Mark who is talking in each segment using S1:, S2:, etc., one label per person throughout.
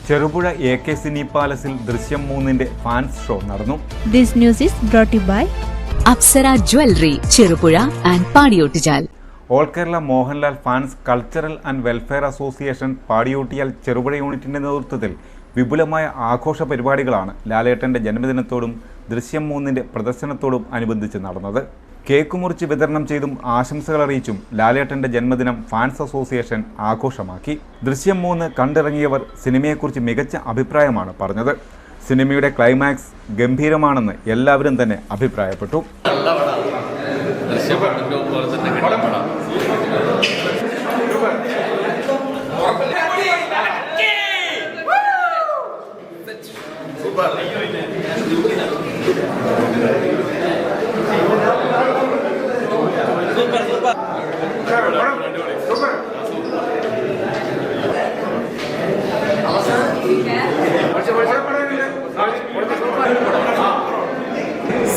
S1: Cherupuzha AK സിനി പാലസിൽ ദൃശ്യം 3-ന്റെ ഫാൻസ് ഷോ നടന്നു.
S2: This news is brought to you by
S3: Apsara jewellery, Cherupuzha and Padiyottuchal.
S1: All Kerala Mohanlal fans cultural and welfare association Padiyottichal Cherupuzha യൂണിറ്റിന്റെ നേതൃത്വത്തിൽ വിപുലമായ ആഘോഷ പരിപാടികളാണ് ലാലേട്ടന്റെ ജന്മദിനത്തോടും ദൃശ്യം 3-ന്റെ പ്രദർശനത്തോടും അനുബന്ധിച്ച് നടന്നത്. കേക്ക് മുറിച്ച് വിതരണം ചെയ്തും ആശംസകൾ അറിയിച്ചും ലാലേട്ടന്റെ ജന്മദിനം ഫാൻസ് അസോസിയേഷൻ ആഘോഷമാക്കി. ദൃശ്യം 3 കണ്ടിറങ്ങിയവർ സിനിമയെക്കുറിച്ച് മികച്ച അഭിപ്രായമാണ് പറഞ്ഞത്. സിനിമയുടെ ക്ലൈമാക്സ് ഗംഭീരമാണെന്ന് എല്ലാവരും തന്നെ അഭിപ്രായപ്പെട്ടു.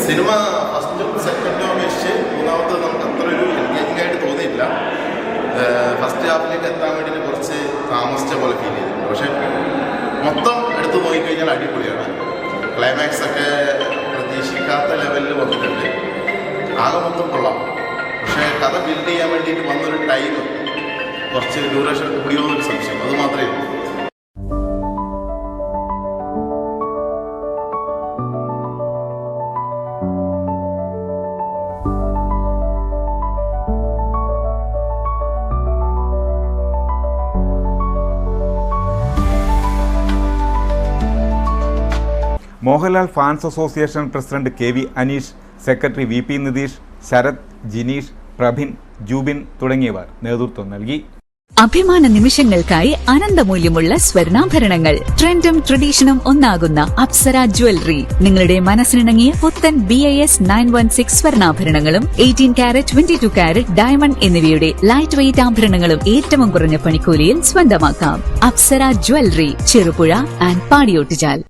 S4: സിനിമ ഫസ്റ്റും സെക്കൻഡും അപേക്ഷിച്ച് മൂന്നാമത് നമുക്ക് അത്ര ഒരു എൻഗേജിംഗ് ആയിട്ട് തോന്നിയില്ല. ഫസ്റ്റ് ഹാഫിലേക്ക് എത്താൻ വേണ്ടിയിട്ട് കുറച്ച് താമസിച്ച പോലെ ഫീൽ ചെയ്തിട്ടുണ്ട്. പക്ഷെ മൊത്തം എടുത്തു നോക്കിക്കഴിഞ്ഞാൽ അടിപൊളിയാണ്. ക്ലൈമാക്സ് ഒക്കെ പ്രതീക്ഷിക്കാത്ത ലെവലിൽ വന്നിട്ടുണ്ട്. ആകെ മൊത്തം കൊള്ളാം. പക്ഷേ കഥ ബിൽഡ് ചെയ്യാൻ വേണ്ടിയിട്ട് വന്നൊരു ടൈം കുറച്ച് ഡ്യൂറേഷൻ കൂടിയോ എന്നൊരു സംശയം, അത് മാത്രമേ ഉള്ളൂ.
S1: Mohanlal fans association president KV Aneesh, secretary VP Nitheesh, Sarath, Jineesh, Prabhin, Jubin തുടങ്ങിയവർ നേതൃത്വം നൽകി.
S3: അഭിമാന നിമിഷങ്ങൾക്കായി അനന്തമൂല്യമുള്ള സ്വർണ്ണാഭരണങ്ങൾ, ട്രെൻഡും ട്രഡീഷനും ഒന്നാകുന്ന അപ്സര ജ്വല്ലറി. നിങ്ങളുടെ മനസ്സിനിണങ്ങിയ പുത്തൻ BIS 916 സ്വർണ്ണാഭരണങ്ങളും 18 കാരറ്റ് 22 കാരറ്റ് ഡയമണ്ട് എന്നിവയുടെ ലൈറ്റ് വെയ്റ്റ് ആഭരണങ്ങളും ഏറ്റവും കുറഞ്ഞ പണിക്കൂലിയിൽ സ്വന്തമാക്കാം. Apsara jewellery, Cherupuzha and Padiyottuchal.